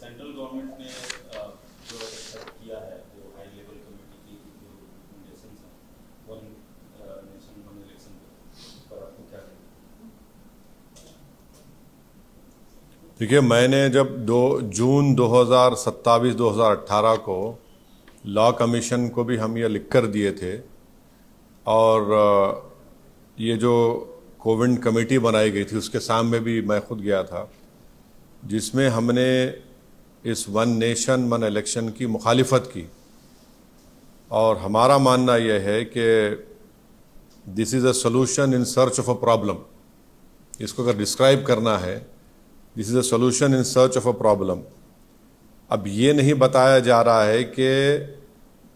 Central government ने जो accept किया है जो हाई लेवल कमेटी की जो रिकमेंडेशंस हैं वन नेशन वन इलेक्शन पर आपको क्या लगता है? देखिए, मैंने जब 2 जून 2018 को लॉ कमीशन को भी हम ये लिख कर दिए थे और ये जो कोविड कमेटी बनाई गई थी उसके सामने भी मैं खुद गया था, जिसमें हमने इस वन नेशन वन इलेक्शन की मुखालिफत की। और हमारा मानना यह है कि this is a solution in search of a problem. इसको अगर डिस्क्राइब करना है, this is a solution in search of a problem. अब ये नहीं बताया जा रहा है कि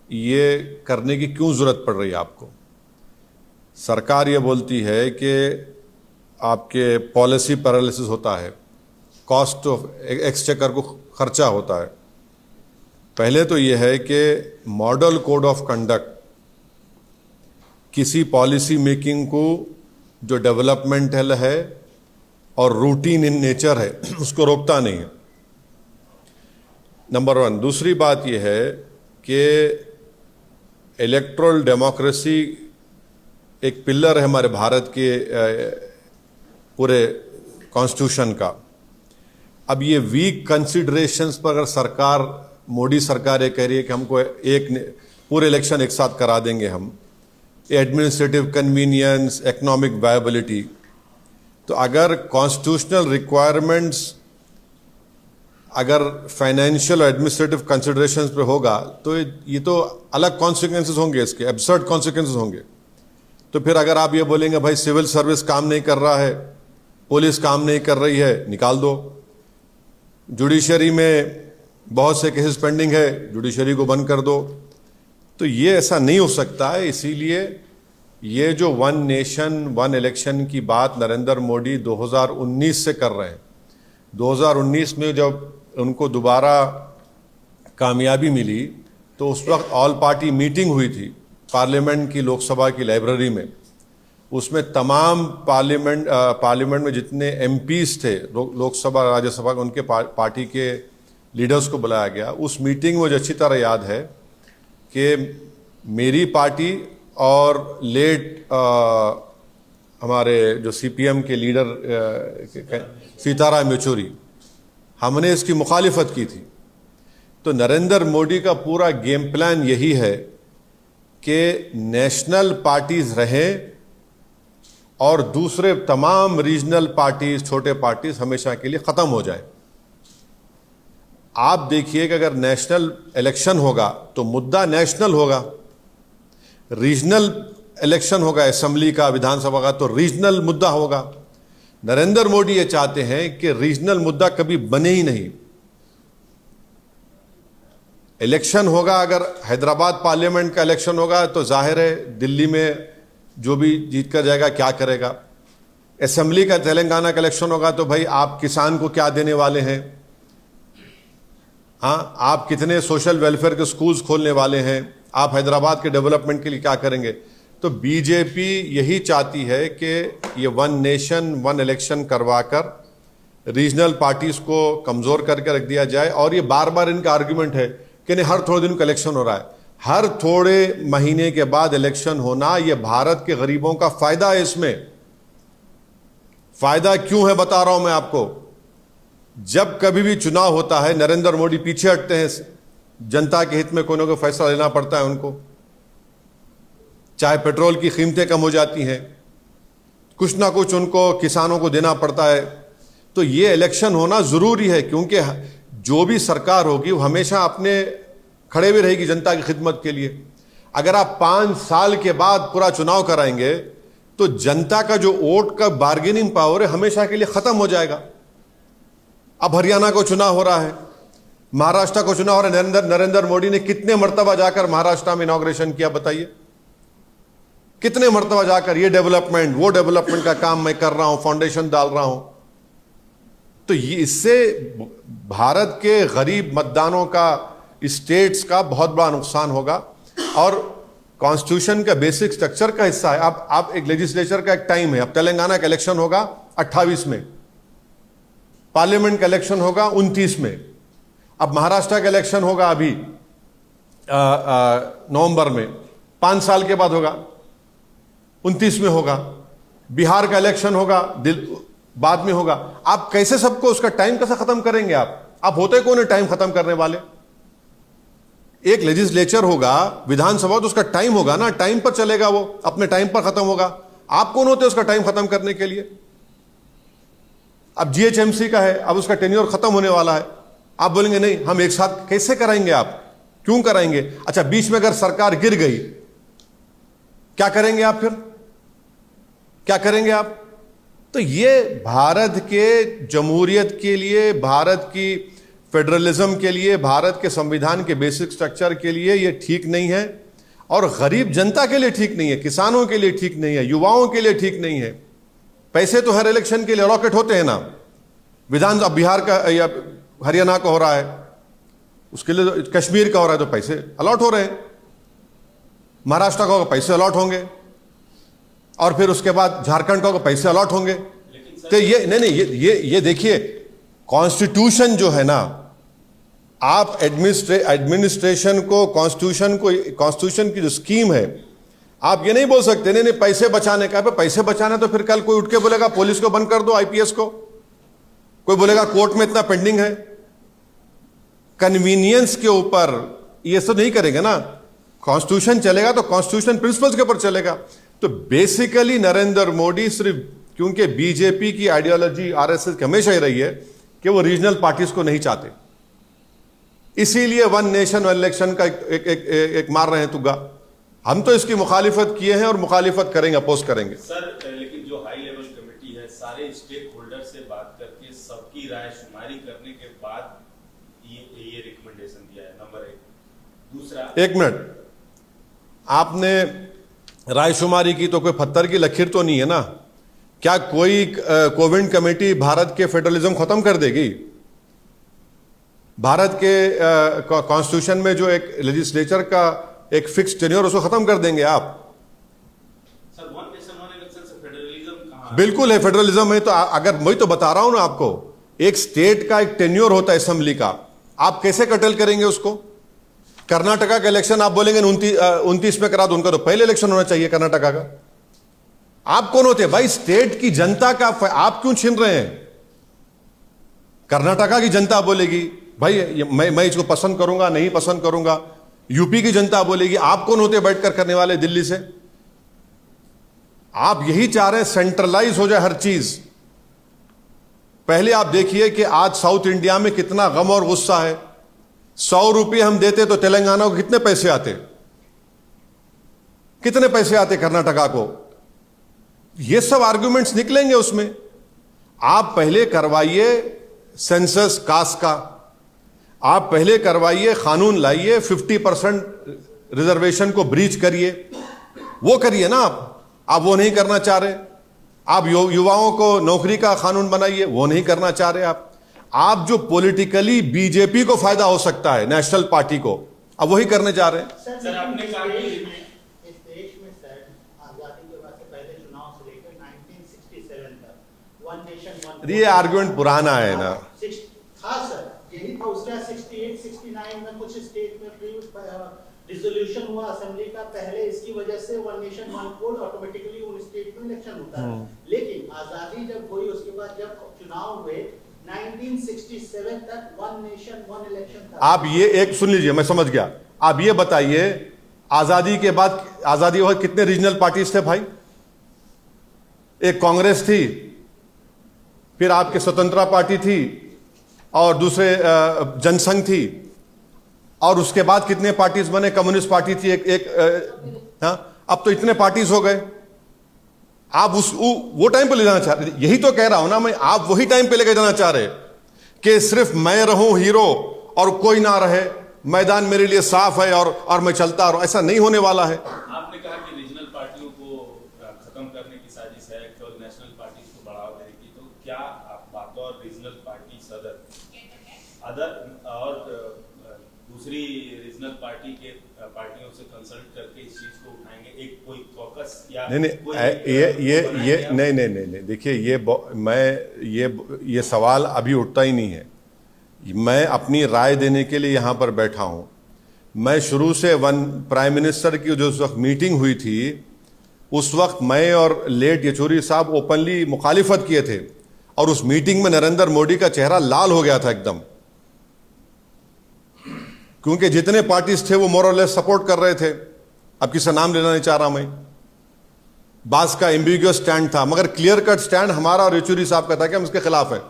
ये करने की क्यों ज़रूरत पड़ रही है आपको। सरकार ये बोलती है कि आपके पॉलिसी पैरालिसिस होता है, कॉस्ट ऑफ एक्सचेकर को खर्चा होता है। पहले तो ये है कि मॉडल कोड ऑफ कंडक्ट किसी पॉलिसी मेकिंग को जो डेवलपमेंटल है और रूटीन इन नेचर है उसको रोकता नहीं है, नंबर 1। दूसरी बात यह है कि इलेक्टोरल डेमोक्रेसी एक पिलर है हमारे भारत के पूरे कॉन्स्टिट्यूशन का। अब ये वीक कंसिडरेशंस पर अगर सरकार, मोदी सरकार ये कह रही है कि हमको पूरे इलेक्शन एक साथ करा देंगे हम, एडमिनिस्ट्रेटिव कन्वीनियंस, इकोनॉमिक वायबिलिटी, तो अगर कॉन्स्टिट्यूशनल रिक्वायरमेंट्स अगर फाइनेंशियल और एडमिनिस्ट्रेटिव कंसिडरेशंस पे होगा तो ये तो अलग कॉन्सिक्वेंसेस होंगे, इसके एब्सर्ड कॉन्सिक्वेंसेस होंगे। तो फिर अगर आप ये बोलेंगे भाई सिविल सर्विस काम नहीं कर रहा है, पुलिस काम नहीं कर रही है, निकाल दो। जुडिशरी में बहुत से केसेस पेंडिंग है, जुडिशरी को बंद कर दो। तो ये ऐसा नहीं हो सकता है। इसीलिए ये जो वन नेशन वन इलेक्शन की बात नरेंद्र मोदी 2019 से कर रहे हैं, 2019 में जब उनको दोबारा कामयाबी मिली तो उस वक्त ऑल पार्टी मीटिंग हुई थी पार्लियामेंट की, लोकसभा की लाइब्रेरी में। उसमें तमाम पार्लियामेंट में जितने एमपीज थे, लोकसभा राज्यसभा, उनके पार्टी के लीडर्स को बुलाया गया। उस मीटिंग में मुझे अच्छी तरह याद है कि मेरी पार्टी और लेट हमारे जो सीपीएम के लीडर सीताराम येचुरी, हमने इसकी मुखालिफत की थी। तो नरेंद्र मोदी का पूरा गेम प्लान यही है कि नेशनल पार्टीज रहें और दूसरे तमाम रीजनल पार्टीज, छोटे पार्टीज हमेशा के लिए ख़त्म हो जाए। आप देखिए कि अगर नेशनल इलेक्शन होगा तो मुद्दा नेशनल होगा, रीजनल इलेक्शन होगा असेंबली का, विधानसभा का, तो रीजनल मुद्दा होगा। नरेंद्र मोदी ये चाहते हैं कि रीजनल मुद्दा कभी बने ही नहीं। इलेक्शन होगा, अगर हैदराबाद पार्लियामेंट का इलेक्शन होगा तो जाहिर है दिल्ली में जो भी जीत कर जाएगा क्या करेगा। असेंबली का तेलंगाना का इलेक्शन होगा तो भाई आप किसान को क्या देने वाले हैं, हाँ, आप कितने सोशल वेलफेयर के स्कूल्स खोलने वाले हैं, आप हैदराबाद के डेवलपमेंट के लिए क्या करेंगे। तो बीजेपी यही चाहती है कि ये वन नेशन वन इलेक्शन करवाकर रीजनल पार्टीज को कमजोर करके रख दिया जाए। और ये बार बार इनका आर्गुमेंट है कि नहीं, हर थोड़े दिन का इलेक्शन हो रहा है, हर थोड़े महीने के बाद इलेक्शन होना, ये भारत के गरीबों का फायदा है। इसमें फायदा क्यों है बता रहा हूं मैं आपको। जब कभी भी चुनाव होता है नरेंद्र मोदी पीछे हटते हैं, जनता के हित में कोई ना कोई फैसला लेना पड़ता है उनको। चाहे पेट्रोल की कीमतें कम हो जाती हैं, कुछ ना कुछ उनको किसानों को देना पड़ता है। तो ये इलेक्शन होना जरूरी है, क्योंकि जो भी सरकार होगी वो हमेशा अपने खड़े भी रहेगी जनता की खिदमत के लिए। अगर आप 5 साल के बाद पूरा चुनाव कराएंगे तो जनता का जो वोट का बार्गेनिंग पावर है हमेशा के लिए खत्म हो जाएगा। अब हरियाणा को चुनाव हो रहा है, महाराष्ट्र को चुनाव हो रहा है। नरेंद्र मोदी ने कितने मर्तबा जाकर महाराष्ट्र में इनॉग्रेशन किया, बताइए कितने मर्तबा जाकर ये डेवलपमेंट वो डेवलपमेंट का काम मैं कर रहा हूं, फाउंडेशन डाल रहा हूं। तो ये इससे भारत के गरीब मतदानों का, स्टेट्स का बहुत बड़ा नुकसान होगा। और कॉन्स्टिट्यूशन का बेसिक स्ट्रक्चर का हिस्सा है। अब आप एक लेजिस्लेचर का एक टाइम है। अब तेलंगाना का इलेक्शन होगा 28 में, पार्लियामेंट का इलेक्शन होगा 29 में। अब महाराष्ट्र का इलेक्शन होगा अभी नवंबर में, 5 साल के बाद होगा, 29 में होगा। बिहार का इलेक्शन होगा बाद में होगा। आप कैसे सबको उसका टाइम कैसे खत्म करेंगे? आप होते कौन है टाइम खत्म करने वाले? एक लेजिस्लेचर होगा, विधानसभा, तो उसका टाइम होगा ना, टाइम पर चलेगा, वो अपने टाइम पर खत्म होगा। आप कौन होते उसका टाइम खत्म करने के लिए? अब जीएचएमसी का है, अब उसका टेन्योर खत्म होने वाला है, आप बोलेंगे नहीं हम एक साथ कैसे कराएंगे? आप क्यों कराएंगे? अच्छा, बीच में अगर सरकार गिर गई क्या करेंगे आप? फिर क्या करेंगे आप? तो ये भारत के जमहूरियत के लिए, भारत की फेडरलिज्म के लिए, भारत के संविधान के बेसिक स्ट्रक्चर के लिए ये ठीक नहीं है, और गरीब जनता के लिए ठीक नहीं है, किसानों के लिए ठीक नहीं है, युवाओं के लिए ठीक नहीं है। पैसे तो हर इलेक्शन के लिए अलॉकेट होते हैं ना। विधान अब बिहार का या हरियाणा का हो रहा है, उसके लिए कश्मीर का हो रहा है तो पैसे अलॉट हो रहे हैं, महाराष्ट्र का होगा पैसे अलॉट होंगे, और फिर उसके बाद झारखंड का होगा पैसे अलॉट होंगे। तो ये नहीं, ये देखिए, कॉन्स्टिट्यूशन जो है ना, आप एडमिनिस्ट्रेशन को, कॉन्स्टिट्यूशन की जो स्कीम है, आप ये नहीं बोल सकते नहीं पैसे बचाने का। पैसे बचाना तो फिर कल कोई उठ के बोलेगा पुलिस को बंद कर दो, आईपीएस को, कोई बोलेगा कोर्ट में इतना पेंडिंग है। कन्वीनियंस के ऊपर ये सब नहीं करेंगे ना। कॉन्स्टिट्यूशन चलेगा तो कॉन्स्टिट्यूशन प्रिंसिपल्स के ऊपर चलेगा। तो बेसिकली नरेंद्र मोदी सिर्फ, क्योंकि बीजेपी की आइडियोलॉजी आरएसएस की हमेशा ही रही है कि वो रीजनल पार्टीज को नहीं चाहते, इसीलिए वन नेशन वन इलेक्शन का एक मार रहे हैं तुग्गा। हम तो इसकी मुखालिफत किए हैं और मुखालिफत करेंगे, अपोज करेंगे। सर, लेकिन जो हाई लेवल कमेटी है, सारे स्टेक होल्डर से बात करके सबकी राय शुमारी करने के बाद ये रिकमेंडेशन दिया है, नंबर 1। दूसरा, 1 मिनट, आपने रायशुमारी की तो कोई पत्थर की लकीर तो नहीं है ना। क्या कोई कोविड कमेटी भारत के फेडरलिज्म खत्म कर देगी? भारत के कॉन्स्टिट्यूशन में जो एक लेजिस्लेचर का एक फिक्स टेन्योर, उसको खत्म कर देंगे आप? Sir, one nation one election से फेडरलिज्म कहां है? बिल्कुल है, फेडरलिज्म है। तो अगर मैं तो बता रहा हूं ना आपको, एक स्टेट का एक टेन्योर होता है असेंबली का, आप कैसे कटल करेंगे उसको? कर्नाटका का इलेक्शन आप बोलेंगे 29 में करा दो, उनका तो पहले इलेक्शन होना चाहिए कर्नाटका का। आप कौन होते हैं भाई? स्टेट की जनता का आप क्यों छीन रहे हैं? कर्नाटका की जनता बोलेगी भाई मैं इसको पसंद करूंगा, नहीं पसंद करूंगा। यूपी की जनता बोलेगी। आप कौन होते बैठकर करने वाले दिल्ली से? आप यही चाह रहे हैं सेंट्रलाइज हो जाए हर चीज। पहले आप देखिए कि आज साउथ इंडिया में कितना गम और गुस्सा है। 100 रुपये हम देते तो तेलंगाना को कितने पैसे आते? कितने पैसे आते कर्नाटका को? ये सब आर्गुमेंट्स निकलेंगे उसमें। आप पहले करवाइए सेंसस कास्ट का, आप पहले करवाइए, कानून लाइए, 50% रिजर्वेशन को ब्रीच करिए, वो करिए ना आप वो नहीं करना चाह रहे। आप युवाओं को नौकरी का कानून बनाइए, वो नहीं करना चाह रहे आप जो पॉलिटिकली बीजेपी को फायदा हो सकता है, नेशनल पार्टी को, अब वही करने जा रहे हैं। सर, आपने कहा कि इस देश में सर आजादी के बाद से पहले चुनाव से लेकर 1967 तक वन नेशन वन, ये आर्गुमेंट पुराना है ना। हाँ सर, यही था। उसका 68, 69 में कुछ स्टेट में रिजोल्यूशन हुआ असेंबली का, पहले इसकी वजह से one nation one code automatically उन स्टेट में इलेक्शन होता है। लेकिन आजादी जब हुई उसके बाद जब चुनाव हुए 1967 तक वन नेशन वन इलेक्शन था। आप ये एक सुन लीजिए, मैं समझ गया। आप ये बताइए आजादी के बाद कितने रीजनल पार्टीज थे भाई? एक कांग्रेस थी, फिर आपके स्वतंत्रता पार्टी थी, और दूसरे जनसंघ थी, और उसके बाद कितने पार्टीज बने? कम्युनिस्ट पार्टी थी हाँ, अब तो इतने पार्टीज हो गए। आप वो टाइम पे ले जाना चाह रहे, यही तो कह रहा हूं ना मैं। आप वही टाइम पे लेके जाना चाह रहे कि सिर्फ मैं रहूं हीरो और कोई ना रहे, मैदान मेरे लिए साफ है और मैं चलता रहूं। ऐसा नहीं होने वाला है। आपने कहा कि रीजनल पार्टियों को खत्म करने की साजिश है, केवल नेशनल पार्टीज को बढ़ावा देने की। तो क्या आप बतौर रीजनल पार्टी सदर और दूसरी रीजनल पार्टी के पार्टियों से कंसल्ट करके इस चीज को उठाएंगे, एक कोई कॉकस या नहीं नहीं, देखिए ये सवाल अभी उठता ही नहीं है। मैं अपनी राय देने के लिए यहां पर बैठा हूं। मैं शुरू से प्राइम मिनिस्टर की जो उस वक्त मीटिंग हुई थी, उस वक्त मैं और लेट येचुरी साहब ओपनली मुखालिफत किए थे, और उस मीटिंग में नरेंद्र मोदी का चेहरा लाल हो गया था एकदम, क्योंकि जितने पार्टीज थे वो मोर और लेस सपोर्ट कर रहे थे। अब किसी नाम लेना नहीं चाह रहा मैं। बास का एम्बिग्यूअस स्टैंड था, मगर क्लियर कट स्टैंड हमारा और येचुरी साहब का था कि हम इसके खिलाफ है।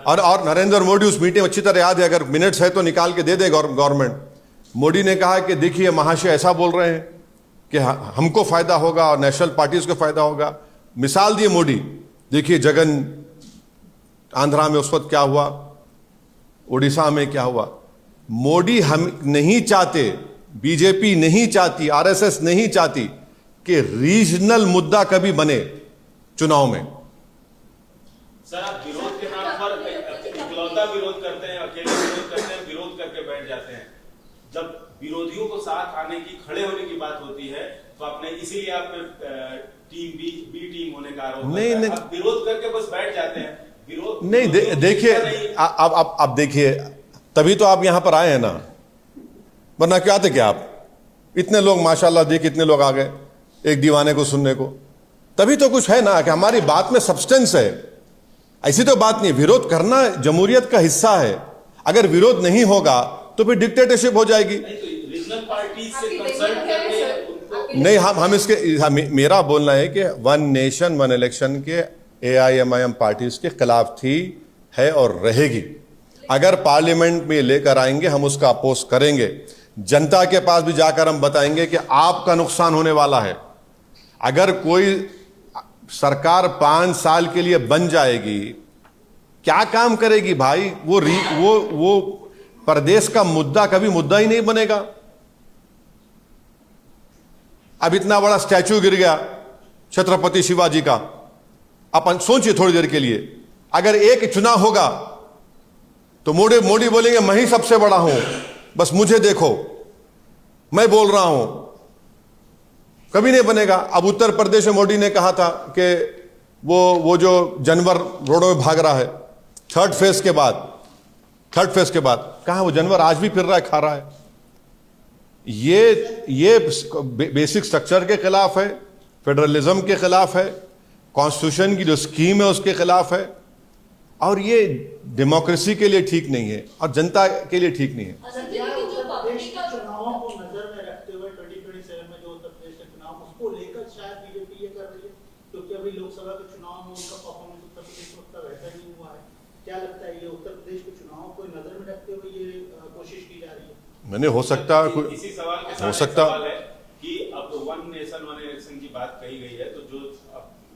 और नरेंद्र मोदी उस मीटिंग अच्छी तरह याद है, अगर मिनट्स है तो निकाल के दे दे गवर्नमेंट। मोदी ने कहा कि देखिए महाशय ऐसा बोल रहे हैं कि हमको फायदा होगा और नेशनल पार्टीज को फायदा होगा। मिसाल दिए मोदी, देखिए जगन आंध्रा में उस वक्त क्या हुआ, उड़ीसा में क्या हुआ। मोदी हम नहीं चाहते, बीजेपी नहीं चाहती, आरएसएस नहीं चाहती कि रीजनल मुद्दा कभी बने चुनाव में। सर आप विरोध के नाम पर इकलौता विरोध करते हैं, अकेले विरोध करते हैं, विरोध करके बैठ जाते हैं। जब विरोधियों को साथ आने की, खड़े होने की बात होती है तो आपने, इसीलिए आप टीम बी टीम होने का आरोप नहीं, आप विरोध करके बस बैठ जाते हैं। विरोध नहीं, देखिए अब देखिए, तभी तो आप यहां पर आए हैं ना, वरना क्या थे क्या आप? इतने लोग माशाल्लाह, देखिए इतने लोग आ गए एक दीवाने को सुनने को, तभी तो कुछ है ना कि हमारी बात में सब्सटेंस है। ऐसी तो बात नहीं, विरोध करना जमहूरियत का हिस्सा है। अगर विरोध नहीं होगा तो फिर डिक्टेटरशिप हो जाएगी। रीजनल पार्टी से कंसल्ट करके नहीं, हम इसके, मेरा बोलना है कि वन नेशन वन इलेक्शन के AIMIM पार्टीज के खिलाफ थी, है और रहेगी। अगर पार्लियामेंट में लेकर आएंगे हम उसका अपोज करेंगे। जनता के पास भी जाकर हम बताएंगे कि आपका नुकसान होने वाला है। अगर कोई सरकार 5 साल के लिए बन जाएगी, क्या काम करेगी भाई? वो प्रदेश का मुद्दा कभी मुद्दा ही नहीं बनेगा। अब इतना बड़ा स्टैचू गिर गया छत्रपति शिवाजी का, अपन सोचिए थोड़ी देर के लिए, अगर एक चुनाव होगा तो मोदी बोलेंगे मैं ही सबसे बड़ा हूं, बस मुझे देखो, मैं बोल रहा हूं। कभी नहीं बनेगा। अब उत्तर प्रदेश में मोदी ने कहा था कि वो जो जानवर रोडों में भाग रहा है, थर्ड फेज के बाद कहां वो जानवर आज भी फिर रहा है, खा रहा है। ये बेसिक स्ट्रक्चर के खिलाफ है, फेडरलिज्म के खिलाफ है, कॉन्स्टिट्यूशन की जो स्कीम है उसके खिलाफ है, और ये डेमोक्रेसी के लिए ठीक नहीं है और जनता के लिए ठीक नहीं है। चुनावों को नजर में रखते हुए 2027 में जो उत्तर प्रदेश के चुनाव, उसको लेकर शायद बीजेपी ये कर रही है, क्योंकि अभी लोकसभा के चुनाव में उनका परफॉर्मेंस उत्तर प्रदेश में उतना वैसा नहीं हुआ है। क्या लगता है, ये उत्तर प्रदेश के चुनाव को नजर में रखते हुए ये कोशिश की जा रही है? मैंने हो सकता इसी सवाल के साथ हो सकता सवाल है कि अब वन नेशन वन इलेक्शन की बात कही गई है, तो जो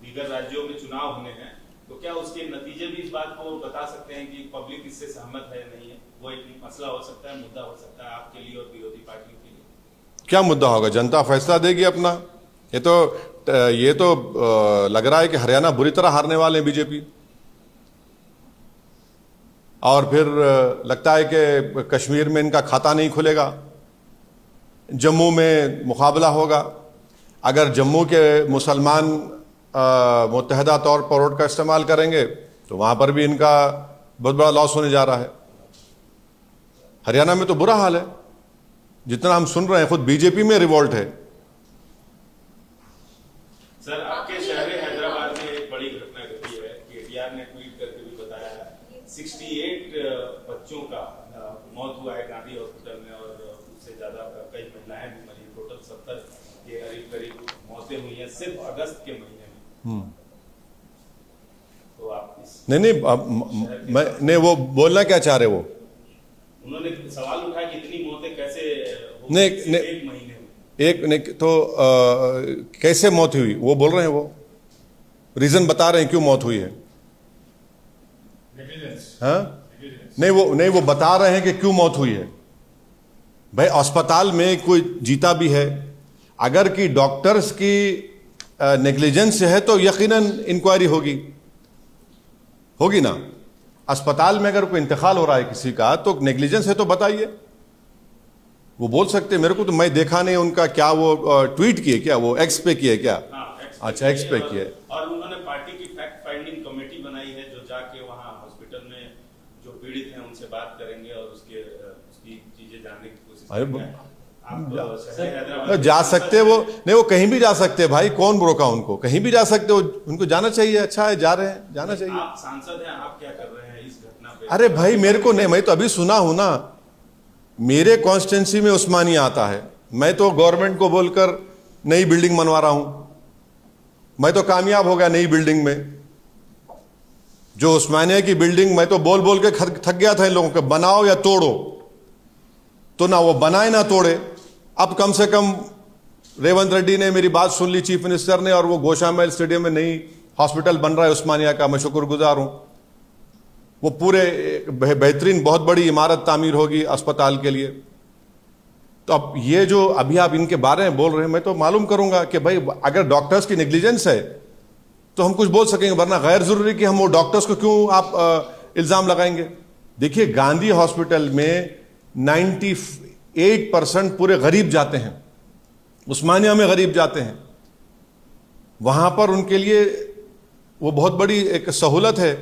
दीगर राज्यों में चुनाव होने हैं, तो क्या उसके नतीजे भी इस बात को बता सकते हैं कि पब्लिक इससे सहमत है नहीं है? वो एक मसला हो सकता है, मुद्दा हो सकता है आपके लिए और विरोधी पार्टियों के लिए। क्या मुद्दा होगा? जनता फैसला देगी अपना। ये तो लग रहा है कि हरियाणा बुरी तरह हारने वाले हैं बीजेपी, और फिर लगता है कि कश्मीर में इनका खाता नहीं खुलेगा। जम्मू में मुकाबला होगा। अगर जम्मू के मुसलमान मुत्तहदा तौर पर वोट का इस्तेमाल करेंगे तो वहां पर भी इनका बहुत बड़ा लॉस होने जा रहा है। हरियाणा में तो बुरा हाल है, जितना हम सुन रहे हैं, खुद बीजेपी में रिवोल्ट है। सर आपके शहर हैदराबाद में एक बड़ी घटना घटी है, केटीआर ने ट्वीट करके भी बताया है। 68 बच्चों का मौत हुआ है गांधी हॉस्पिटल में, और उससे ज्यादा कई महिलाएं भी मरी। टोटल 70 के करीब मौतें हुई हैं सिर्फ अगस्त के महीने में। तो आप नहीं, वो बोलना क्या चाह रहे? वो उन्होंने सवाल उठाया कि इतनी मौतें कैसे हो नहीं, एक महीने में? एक नहीं तो कैसे मौत हुई वो बोल रहे हैं, वो रीजन बता रहे हैं क्यों मौत हुई है। हाँ, नहीं वो बता रहे हैं कि क्यों मौत हुई है। भाई अस्पताल में कोई जीता भी है, अगर कि डॉक्टर्स की नेग्लिजेंस है तो यकीनन इंक्वायरी होगी ना। अस्पताल में अगर कोई इंतकाल हो रहा है किसी का तो नेग्लिजेंस है तो बताइए। वो बोल सकते हैं, मेरे को तो मैं देखा नहीं उनका, क्या वो ट्वीट किए, क्या वो एक्स पे किए क्या? अच्छा, एक्स पे किए। और उन्होंने पार्टी की फैक्ट फाइंडिंग कमेटी बनाई है जो जाके वहां हॉस्पिटल में जो पीड़ित हैं उनसे की चीजें जानने की कोशिश अरे करेंगे। आप शहर हैदराबाद जा सकते वो नहीं, वो कहीं भी जा सकते हैं भाई, कौन रोका उनको? कहीं भी जा सकते हो, उनको जाना चाहिए। अच्छा है, जा रहे हैं, जाना चाहिए। आप सांसद हैं, आप क्या कर रहे हैं इस घटना पे? अरे भाई मेरे को नहीं, मैं तो अभी सुना हूं ना, मेरे कॉन्स्टिट्यूंसी में उस्मानिया आता है, मैं तो गवर्नमेंट को बोलकर नई बिल्डिंग बनवा रहा हूं, मैं तो कामयाब हो गया नई बिल्डिंग में। जो उस्मानिया की बिल्डिंग मैं तो बोल बोल के थक गया था इन लोगों को, बनाओ या तोड़ो, तो ना वो बनाए ना तोड़े। अब कम से कम रेवंत रेड्डी ने मेरी बात सुन ली, चीफ मिनिस्टर ने, और वो गोशामहल स्टेडियम में नई हॉस्पिटल बन रहा है उस्मानिया का, मैं शुक्रगुजार हूं। वो पूरे बेहतरीन बहुत बड़ी इमारत तामीर होगी अस्पताल के लिए। तो अब ये जो अभी आप इनके बारे में बोल रहे हैं, मैं तो मालूम करूंगा कि भाई अगर डॉक्टर्स की नेग्लिजेंस है तो हम कुछ बोल सकेंगे, वरना गैर जरूरी कि हम वो डॉक्टर्स को क्यों आप इल्जाम लगाएंगे। देखिए गांधी हॉस्पिटल में 98% पूरे गरीब जाते हैं, उस्मानिया में गरीब जाते हैं, वहां पर उनके लिए वो बहुत बड़ी एक सहूलत है।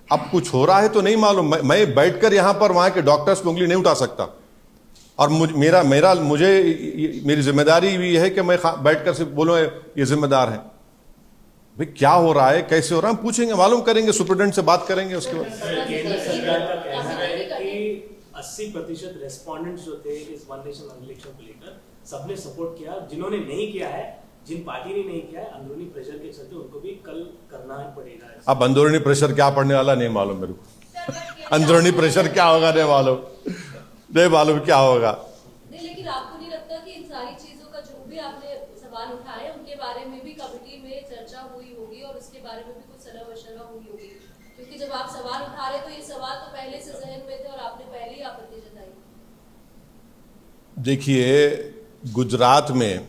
अब कुछ हो रहा है तो नहीं मालूम, मैं बैठकर यहां पर वहां के डॉक्टर्स की उंगली नहीं उठा सकता, और मुझे मेरी जिम्मेदारी भी है कि मैं बैठकर सिर्फ बोलूं ये जिम्मेदार है। भाई क्या हो रहा है, कैसे हो रहा है, हम पूछेंगे, मालूम करेंगे, सुप्रिटेंडेंट से बात करेंगे उसके बाद। केंद्र सरकार का कहना है कि 80% रेस्पोंडेंट्स जो थे इस वन नेशन वन इलेक्शन को लेकर सबने सपोर्ट किया। जिन्होंने नहीं किया है, जिन पार्टी ने नहीं किया है, अंदरूनी प्रेशर के चलते उनको भी कल करना पड़ेगा। अब अंदरूनी प्रेशर क्या पड़ने वाला नहीं मालूम मेरे को, अंदरूनी प्रेशर क्या होगा नहीं मालूम क्या होगा। नहीं, लेकिन आपको नहीं लगता कि इन सारी चीजों का जो भी आपने सवाल उठाए उनके बारे में भी कमेटी में चर्चा हुई होगी और उसके बारे में भी कुछ सलाह मशवरा हुई होगी? क्योंकि जब आप सवाल उठा रहे तो ये सवाल तो पहले से जहन में थे और आपने पहले ही आपत्ति जताई। देखिए गुजरात में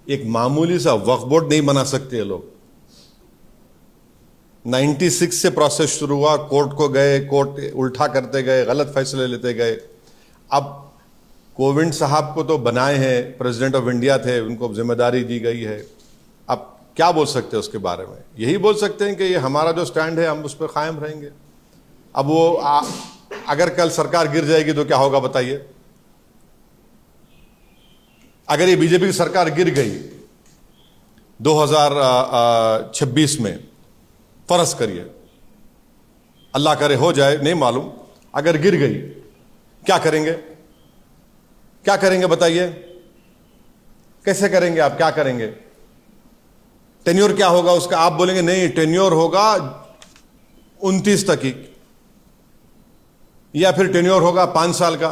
एक मामूली सा वक्फ बोर्ड नहीं बना सकते ये लोग। 96 से प्रोसेस शुरू हुआ, कोर्ट को गए, कोर्ट उल्टा करते गए, गलत फैसले लेते गए। अब कोविंद साहब को तो बनाए हैं, प्रेसिडेंट ऑफ इंडिया थे, उनको जिम्मेदारी दी गई है। अब क्या बोल सकते हैं उसके बारे में? यही बोल सकते हैं कि ये हमारा जो स्टैंड है हम उस पर कायम रहेंगे। अब वो अगर कल सरकार गिर जाएगी तो क्या होगा बताइए? अगर ये बीजेपी की सरकार गिर गई 2026 में, फर्ज करिए, अल्लाह करे हो जाए, नहीं मालूम, अगर गिर गई क्या करेंगे? क्या करेंगे बताइए? कैसे करेंगे आप? क्या करेंगे? टेन्योर क्या होगा उसका? आप बोलेंगे नहीं टेन्योर होगा 29 तक ही, या फिर टेन्योर होगा 5 साल का।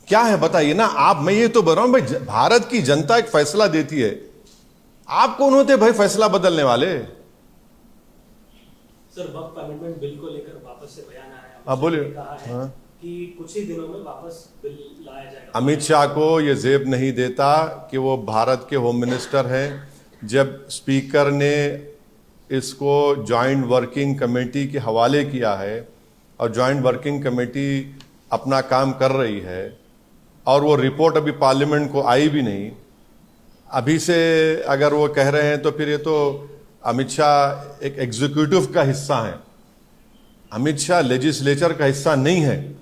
क्या है बताइए ना आप। मैं ये तो बोल रहा हूं भाई, भारत की जनता एक फैसला देती है, आप कौन होते भाई फैसला बदलने वाले? सर वक्त अमेंडमेंट बिल को लेकर वापस से बयान आया, हाँ बोलिए। कहा है हाँ। कि कुछ ही दिनों में वापस बिल लाया जाएगा। अमित शाह को यह जेब नहीं देता कि वो भारत के होम मिनिस्टर हैं। जब स्पीकर ने इसको जॉइंट वर्किंग कमेटी के हवाले किया है और जॉइंट वर्किंग कमेटी अपना काम कर रही है और वो रिपोर्ट अभी पार्लियामेंट को आई भी नहीं, अभी से अगर वो कह रहे हैं तो फिर ये तो अमित शाह एक एग्जीक्यूटिव का हिस्सा है, अमित शाह लेजिस्लेचर का हिस्सा नहीं है।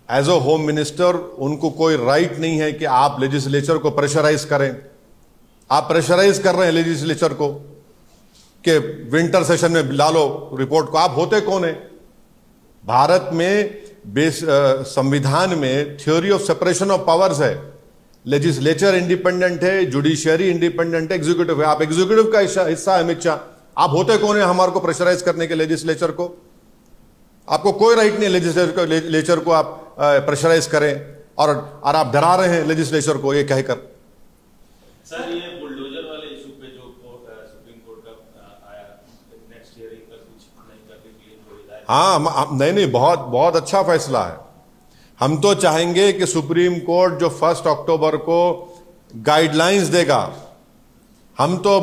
एज अ होम मिनिस्टर उनको कोई राइट नहीं है कि आप लेजिस्लेचर को प्रेशराइज करें। आप प्रेशराइज कर रहे हैं लेजिस्लेचर को कि विंटर सेशन में ला लो रिपोर्ट को। आप होते कौन है? भारत में संविधान में theory of separation of powers है, लेजिस्लेचर इंडिपेंडेंट है, जुडिशियरी इंडिपेंडेंट है, एग्जीक्यूटिव है। आप एग्जीक्यूटिव का हिस्सा है अमित शाह, आप होते कौन है हमारे को प्रेशराइज करने के लेजिस्लेचर को? आपको कोई राइट नहीं है लेजिस्लेचर को आप प्रेशराइज करें, और आप डरा रहे हैं लेजिस्लेचर को ये कहकर। सर ये बुलडोजर वाले इशू पे जो सुप्रीम कोर्ट का आया, नेक्स्ट हियरिंग पर कुछ नहीं करने के लिए जो हिदायत। हाँ नहीं बहुत बहुत अच्छा फैसला है। हम तो चाहेंगे कि सुप्रीम कोर्ट जो 1 अक्टूबर को गाइडलाइंस देगा, हम तो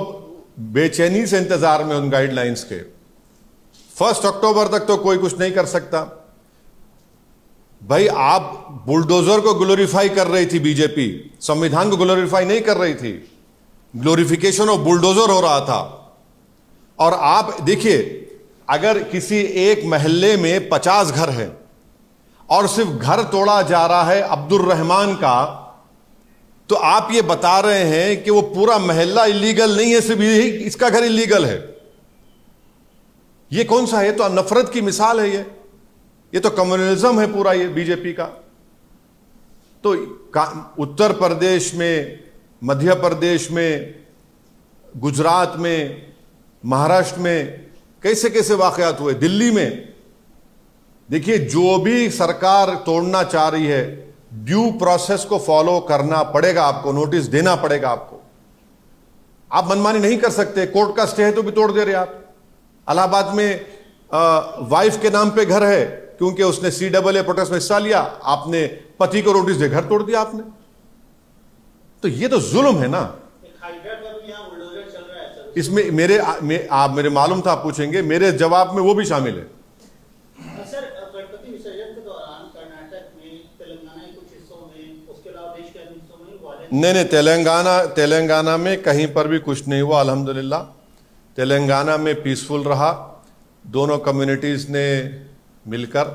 बेचैनी से इंतजार में उन गाइडलाइंस के। 1 अक्टूबर तक तो कोई कुछ नहीं कर सकता। भाई आप बुलडोजर को ग्लोरीफाई कर रही थी बीजेपी, संविधान को ग्लोरीफाई नहीं कर रही थी। ग्लोरिफिकेशन ऑफ बुलडोजर हो रहा था। और आप देखिए, अगर किसी एक मोहल्ले में 50 घर हैं और सिर्फ घर तोड़ा जा रहा है अब्दुल रहमान का, तो आप ये बता रहे हैं कि वो पूरा मोहल्ला इलीगल नहीं है, सिर्फ यही इसका घर इलीगल है। ये कौन सा है? तो नफरत की मिसाल है ये तो कम्युनलिज्म है पूरा, ये बीजेपी का। तो उत्तर प्रदेश में, मध्य प्रदेश में, गुजरात में, महाराष्ट्र में कैसे कैसे वाकयात हुए, दिल्ली में। देखिए, जो भी सरकार तोड़ना चाह रही है, ड्यू प्रोसेस को फॉलो करना पड़ेगा आपको, नोटिस देना पड़ेगा आपको। आप मनमानी नहीं कर सकते। कोर्ट का स्टे है तो भी तोड़ दे रहे आप। इलाहाबाद में वाइफ के नाम पे घर है, क्योंकि उसने CAA प्रोटेस्ट में हिस्सा लिया, आपने पति को नोटिस दे घर तोड़ दिया आपने। तो ये तो जुल्म है ना। इसमें आप मेरे मालूम था आप पूछेंगे, मेरे जवाब में वो भी शामिल है। सर, गणपति विसर्जन के दौरान कर्नाटक में, तेलंगाना के कुछ हिस्सों में, उसके अलावा देश के अन्य हिस्सों में नहीं, तेलंगाना में कहीं पर भी कुछ नहीं हुआ अल्हम्दुलिल्लाह। तेलंगाना में पीसफुल रहा, दोनों कम्युनिटीज ने मिलकर।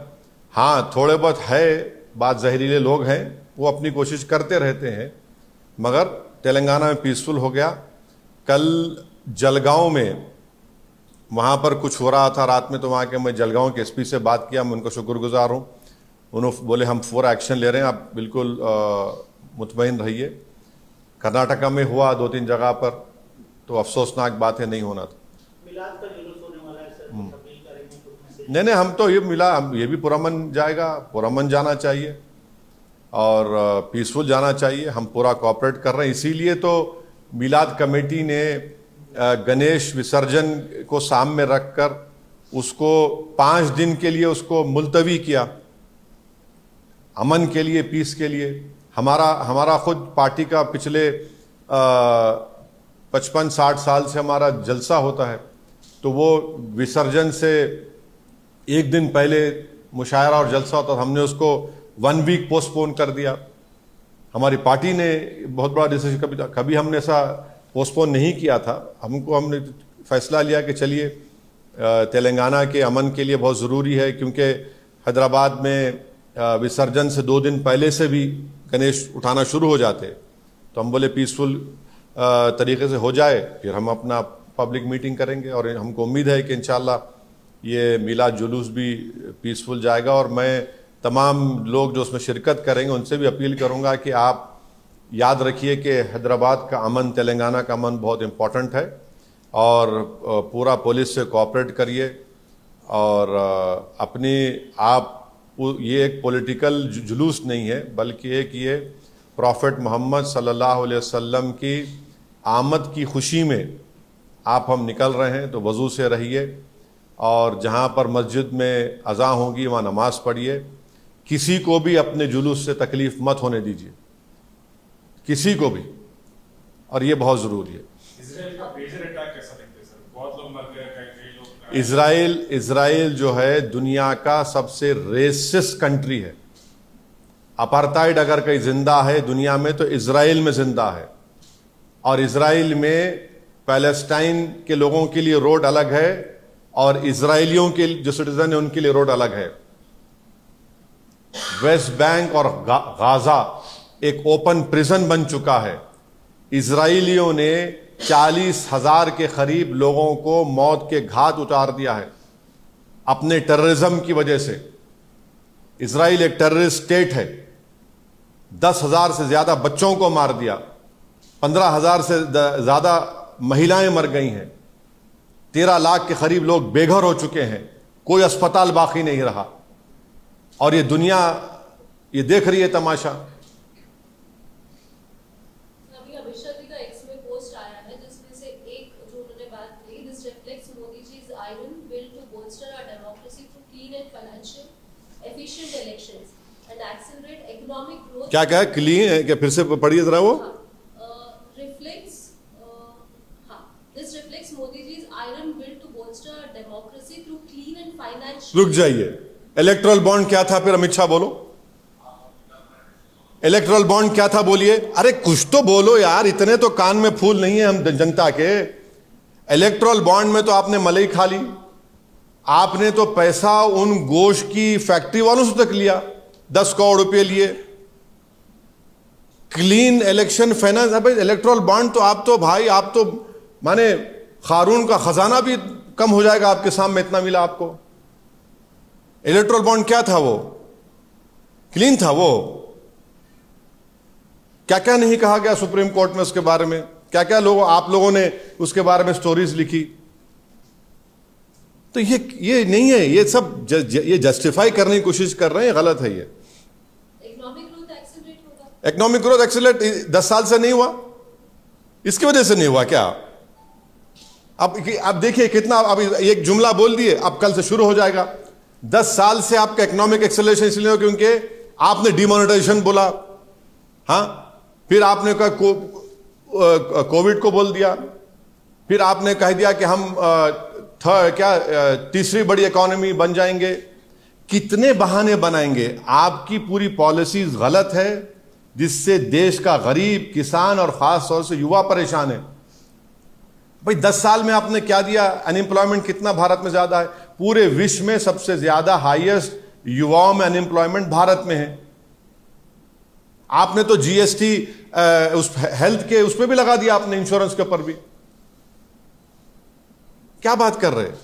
हाँ, थोड़े बहुत है बात, जहरीले लोग हैं, वो अपनी कोशिश करते रहते हैं, मगर तेलंगाना में पीसफुल हो गया। कल जलगांव में वहाँ पर कुछ हो रहा था रात में, तो वहाँ के मैं जलगांव के SP से बात किया, मैं उनको शुक्रगुजार हूँ। उन्होंने बोले हम 4 एक्शन ले रहे हैं, आप बिल्कुल मुतमईन रहिए। कर्नाटका में हुआ 2-3 जगह पर, तो अफसोसनाक बात है, नहीं होना था। मिलाद का जुलूस होने वाला है सर, कुछ अपील करेंगे, कुछ मैसेज? नहीं, हम तो ये भी पुरअमन जाएगा, पुरअमन जाना चाहिए और पीसफुल जाना चाहिए। हम पूरा कोऑपरेट कर रहे हैं। इसीलिए तो मिलाद कमेटी ने गणेश विसर्जन को सामने रखकर उसको 5 दिन के लिए उसको मुलतवी किया, अमन के लिए, पीस के लिए। हमारा खुद पार्टी का पिछले 55-60 साल से हमारा जलसा होता है, तो वो विसर्जन से 1 दिन पहले मुशायरा और जलसा होता था, हमने उसको 1 वीक पोस्टपोन कर दिया। हमारी पार्टी ने बहुत बड़ा डिसीजन, कभी हमने ऐसा पोस्टपोन नहीं किया था। हमने फैसला लिया कि चलिए तेलंगाना के अमन के लिए बहुत ज़रूरी है, क्योंकि हैदराबाद में विसर्जन से 2 दिन पहले से भी गणेश उठाना शुरू हो जाते, तो हम बोले पीसफुल तरीके से हो जाए, फिर हम अपना पब्लिक मीटिंग करेंगे। और हमको उम्मीद है कि इंशाल्लाह ये मिलाद जुलूस भी पीसफुल जाएगा। और मैं तमाम लोग जो उसमें शिरकत करेंगे उनसे भी अपील करूंगा कि आप याद रखिए कि हैदराबाद का अमन, तेलंगाना का अमन बहुत इम्पोर्टेंट है, और पूरा पुलिस से कोऑपरेट करिए। और अपनी ये एक पॉलिटिकल जुलूस नहीं है, बल्कि एक ये प्रॉफिट मोहम्मद सल्लल्लाहु अलैहि वसल्लम की आमद की खुशी में हम निकल रहे हैं। तो वज़ू से रहिए, और जहाँ पर मस्जिद में अज़ां होगी वहाँ नमाज़ पढ़िए। किसी को भी अपने जुलूस से तकलीफ़ मत होने दीजिए, किसी को भी, और ये बहुत ज़रूरी है। इजराइल का मेजर अटैक कैसा देखते हैं सर? बहुत लोग मर गए, कई लोग। इजराइल जो है दुनिया का सबसे रेसिस्ट कंट्री है। अपार्थाइड अगर कहीं जिंदा है दुनिया में तो इजराइल में जिंदा है। और इजराइल में पैलेस्टाइन के लोगों के लिए रोड अलग है, और इजराइलियों के जो सिटीजन है उनके लिए रोड अलग है। वेस्ट बैंक और गाजा एक ओपन प्रिजन बन चुका है। इजराइलियों ने 40,000 के करीब लोगों को मौत के घाट उतार दिया है अपने टेररिज्म की वजह से। इजराइल एक टेररिस्ट स्टेट है। 10,000 से ज्यादा बच्चों को मार दिया, 15,000 से ज्यादा महिलाएं मर गई हैं, 13 लाख के करीब लोग बेघर हो चुके हैं, कोई अस्पताल बाकी नहीं रहा। और ये दुनिया ये देख रही है तमाशा। अभी अभिषेक जी का एक्स में पोस्ट आया है जिसमें से एक जो उन्होंने बात की, दिस रिफ्लेक्ट्स मोदी जी's iron will to bolster our democracy through clean and financial efficient elections and accelerate economic growth। क्या क्या क्लीन है? क्या फिर से पढ़िए जरा वो। रिफ्लेक्ट्स दिस रिफ्लेक्ट्स मोदी जी's iron will to bolster our democracy through clean and financial। रुक जाइए, इलेक्ट्रल बॉन्ड क्या था? फिर अमित शाह बोलो, इलेक्ट्रल बॉन्ड क्या था बोलिए। अरे कुछ तो बोलो यार, इतने तो कान में फूल नहीं है हम जनता के। इलेक्ट्रल बॉन्ड में तो आपने मलाई खा ली, आपने तो पैसा उन गोश्त की फैक्ट्री वालों से तक लिया 10 करोड़ रुपए लिए। क्लीन इलेक्शन फाइनेंस, भाई इलेक्ट्रल बॉन्ड तो आप तो भाई आप तो माने खारून का खजाना भी कम हो जाएगा आपके सामने, इतना मिला आपको। इलेक्ट्रल बॉन्ड क्या था? वो क्लीन था। वो क्या क्या नहीं कहा गया सुप्रीम कोर्ट में उसके बारे में, क्या क्या आप लोगों ने उसके बारे में स्टोरीज लिखी। तो ये नहीं है, ये सब ये जस्टिफाई करने की कोशिश कर रहे हैं, गलत है ये। इकोनॉमिक ग्रोथ एक्सेलरेट होगा। इकोनॉमिक ग्रोथ एक्सेलरेट 10 साल से नहीं हुआ, इसकी वजह से नहीं हुआ क्या? अब देखिए कितना, अब एक जुमला बोल दिए, अब कल से शुरू हो जाएगा। 10 साल से आपका इकोनॉमिक एक्सेलरेशन इसलिए हो क्योंकि आपने डिमोनेटाइजेशन बोला, हाँ, फिर आपने कहा कोविड को बोल दिया, फिर आपने कह दिया कि हम तीसरी बड़ी इकोनॉमी बन जाएंगे। कितने बहाने बनाएंगे? आपकी पूरी पॉलिसीज गलत है, जिससे देश का गरीब, किसान और खास तौर से युवा परेशान है। भाई 10 साल में आपने क्या दिया? अनएम्प्लॉयमेंट कितना भारत में ज्यादा है? पूरे विश्व में सबसे ज्यादा हाईएस्ट युवाओं में अनएम्प्लॉयमेंट भारत में है। आपने तो जीएसटी उस हेल्थ के उस पर भी लगा दिया आपने, इंश्योरेंस के ऊपर भी। क्या बात कर रहे हैं?